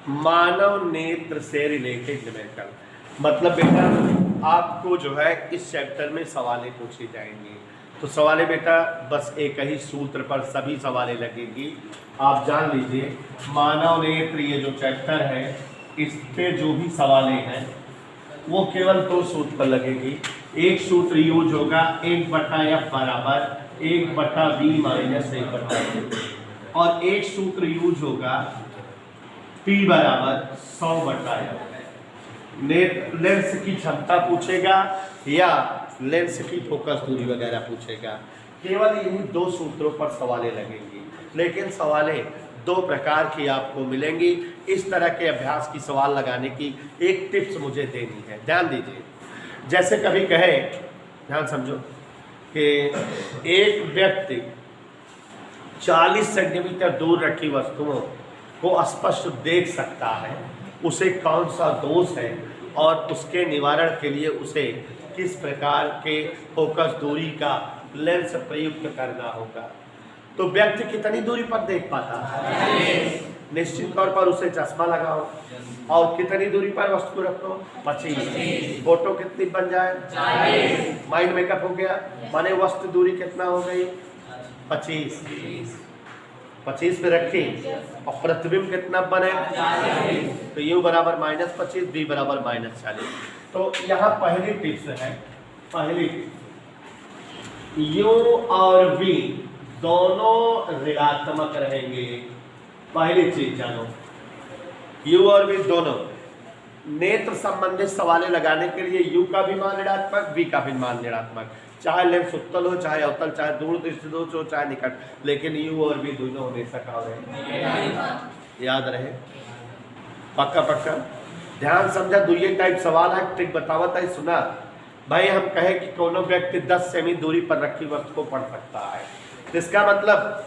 मानव नेत्र से related numerical. मतलब बेटा आपको जो है इस चैप्टर में सवालें पूछे जाएंगे। तो सवालें बेटा बस एक ही सूत्र पर सभी सवालें लगेंगी। आप जान लीजिए मानव नेत्र ये जो चैप्टर है इस पे जो भी सवालें हैं वो केवल दो सूत्र पर लगेगी। एक सूत्र यूज होगा 1/f बराबर 1/b माइनस 1/f और एक सूत्र यूज होगा P बराबर 100/f। लेंस की क्षमता पूछेगा या लेंस की फोकस दूरी वगैरह पूछेगा। केवल इन्हीं दो सूत्रों पर सवालें लगेंगी। लेकिन सवालें दो प्रकार की आपको मिलेंगी। इस तरह के अभ्यास की सवाल लगाने की एक टिप्स मुझे देनी है, ध्यान दीजिए। जैसे कभी कहे, ध्यान समझो, कि एक व्यक्ति 40 सेंटीमीटर दूर रखी वस्तुओं को स्पष्ट देख सकता है, उसे कौन सा दोष है और उसके निवारण के लिए उसे किस प्रकार के फोकस दूरी का लेंस प्रयुक्त करना होगा। तो व्यक्ति कितनी दूरी पर देख पाता है? निश्चित तौर पर उसे चश्मा लगाओ और कितनी दूरी पर वस्तु को रखो? 25। फोटो कितनी बन जाए? 40। माइंड मेकअप हो गया, माने वस्तु दूरी कितना हो गई? 25। 25 पे रखी और प्रतिबिंब कितना बने? 40। तो u बराबर -25, b बराबर -40। तो यहाँ पहली टिप्स है, पहली u और v दोनों ऋणात्मक रहेंगे। पहली चीज जानो, u और v दोनों नेत्र संबंधित सवालें लगाने के लिए u का भी मान ऋणात्मक, v का भी मान ऋणात्मक, चाहे लेंस उत्तल हो, चाहे अवतल, चाहे दूर दृष्टि दोष हो, चाहे निकट, लेकिन u और v दोनों हमेशा का रहे। याद रहे, पक्का पक्का ध्यान समझा। दो ये टाइप सवाल है, ट्रिक बतावत है, सुना भाई। हम कहे कि कोनो व्यक्ति 10 सेमी दूरी पर रखी वस्तु को पढ़ सकता है, तो इसका मतलब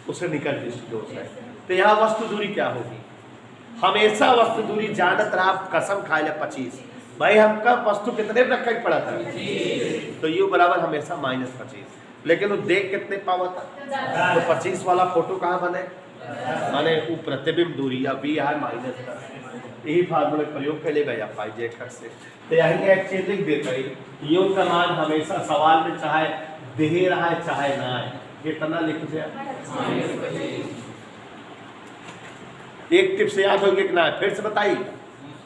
उसे निकट दृष्टि दोष है। तो यहाँ वस्तु दूरी क्या होगी? हमेशा वस्तु दूरी जानत रहा, कसम खाए ले 25। भाई हम कब वस्तु कितने रखा ही पड़ा था? तो u बराबर हमेशा -25। लेकिन वो देख कितने पावा था? तो 25 वाला फोटो कहाँ बने? माने वो प्रतिबिंब दूरी या v है -10। यही फार्मूले प्रयोग कर लेगा या फाइजे से। तो यही एक चीज लिख देता है, u का मान हमेशा सवाल में चाहे दे रहा है चाहे ना है, कितना लिख जाए? एक टिप से याद होगी कि ना? फिर से बताइए,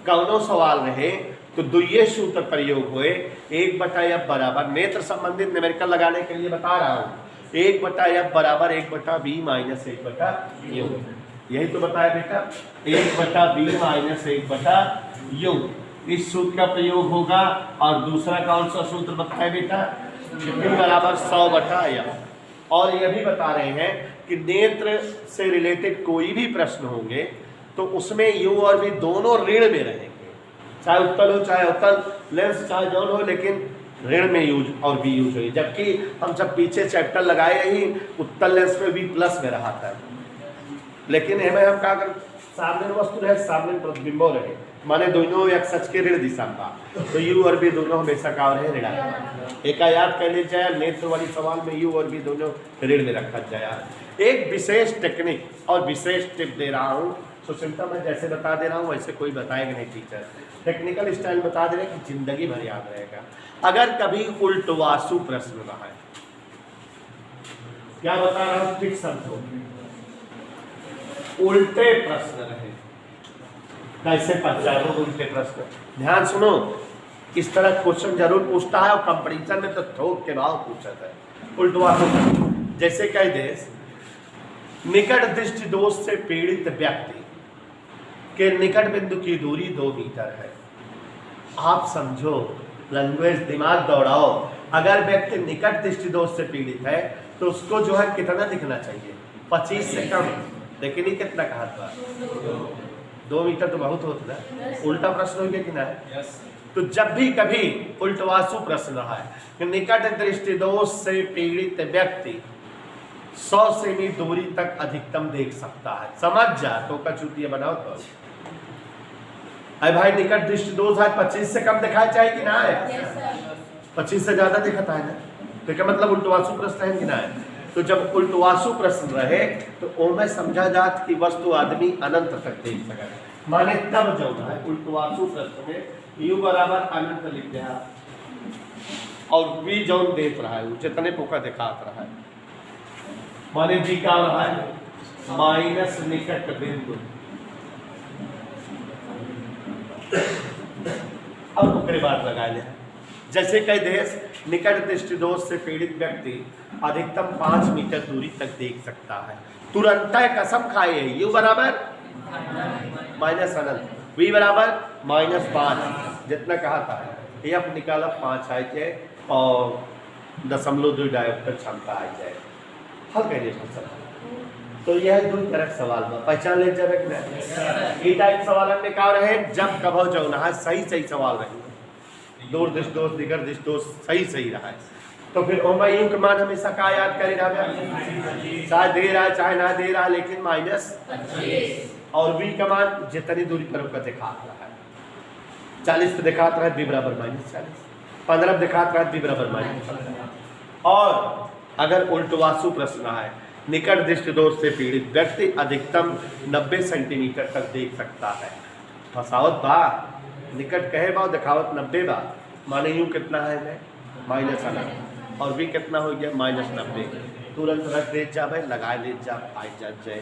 कौनो सवाल रहे तो दुइये सूत्र प्रयोग हुए। 1/f बराबर नेत्र संबंधित न्यूमेरिकल लगाने के लिए बता रहा हूँ, 1/f बराबर 1/b माइनस 1/u। यही तो बताया बेटा, 1/b माइनस 1/u इस सूत्र का प्रयोग होगा। और दूसरा कौन सा सूत्र बताया बेटा? u बराबर 100/f। और यह भी बता रहे हैं कि नेत्र से रिलेटेड कोई भी प्रश्न होंगे तो उसमें u और v दोनों ऋण में रहेंगे, चाहे उत्तल हो चाहे अवतल, लेंस चाहे जौन हो, लेकिन ऋण में यूज और v यूज हुई। जबकि हम जब पीछे चैप्टर लगाए ही उत्तल लेंस में v प्लस में रहा था, लेकिन हमें हम कहा कर सामने वस्तु रहे सामने प्रतिबिंबो रहे, माने दोनों एक सच के ऋण दिशा में, तो u और v दोनों हमेशा का रहे ऋणात्मक। एक याद कर ले जाए, नेत्र वाली सवाल में u और v दोनों ऋण में रखा जाए। एक विशेष टेक्निक और विशेष टिप दे रहा हूँ, सुचिंता मैं जैसे बता दे रहा हूँ वैसे कोई बताएगा नहीं टीचर, टेक्निकल स्टाइल बता दे रहे कि जिंदगी भर याद रहेगा। अगर कभी उल्टवासु प्रश्न रहा है, क्या बता रहा हूँ ठीक समझो, उल्टे प्रश्न रहे, कैसे पहचानो उल्टे प्रश्न? ध्यान सुनो, इस तरह क्वेश्चन जरूर पूछता है और कंपटीशन में तो थोक के भाव पूछता है। उल्टवासु जैसे कह दे, निकट दृष्टि दोष से पीड़ित व्यक्ति के निकट बिंदु की दूरी 2 मीटर है। आप समझो, लैंग्वेज दिमाग दौड़ाओ। अगर व्यक्ति निकट दृष्टि दोष से पीड़ित है तो उसको जो है कितना दिखना चाहिए? 25 से कम। लेकिन ये कितना कहा था? 2 मीटर तो बहुत होता है। उल्टा प्रश्न हो गया कि ना? तो जब भी कभी उल्टवासु प्रश्न रहा है कि निकट दृष्टि दोष से पीड़ित व्यक्ति 100 सेमी दूरी तक अधिकतम देख सकता है, समझ जा, तो का चूतिया बनाओ। तो अरे भाई निकट दृष्टि दोष है, 25 से कम दिखाई चाहिए कि ना है? 25 से ज्यादा दिखता है ना, तो क्या मतलब उल्टवासु प्रश्न है कि ना है? तो जब उल्टवासु प्रश्न रहे तो ओमे समझा जात कि वस्तु आदमी अनंत तक देख सके, माने तब जो है उल्टवासु प्रश्न में यू बराबर अनंत लिख दिया और वी जौन देख रहा है जितने पोका दिखात रहा है, माने जी क्या रहा है माइनस निकट बिंदु। अब ओकरे बाद लगा ले, जैसे कई देश निकट दृष्टि दोष से पीड़ित व्यक्ति अधिकतम 5 मीटर दूरी तक देख सकता है, तुरंत कसम खाए है यू बराबर माइनस अनंत, वी बराबर -5 जितना कहा था ये अब निकाला 5 आ जाए और 0.2 डायोप्टर क्षमता आ जाए, हल कहने सर। तो यह दो तरह के सवाल में पहचान ले जब ये टाइप सवाल में का रहे जब कभो जौन है सही सही सवाल रहे, दूर दृष्टि दोष निकट दृष्टि दोष सही रहा है, तो फिर ओमा यू के मान हमेशा का याद करे रहा, चाहे दे रहा है चाहे ना दे रहा है लेकिन -25 और वी का मान जितनी दूरी पर उसका दिखा रहा है, 40 पे दिखाता रहा है बी बराबर -40, 15 दिखाता रहा है बी बराबर -15। और अगर उल्टवासु प्रश्न है निकट दृष्टि दोष से पीड़ित व्यक्ति अधिकतम 90 सेंटीमीटर तक देख सकता है, फसावत बा निकट कहे बा दिखावत 90 बा, माने यूं कितना है माइनस अनंत और भी कितना हो गया -90, तुरंत रख दे जा भाई लगा ले जा आई जा जाए।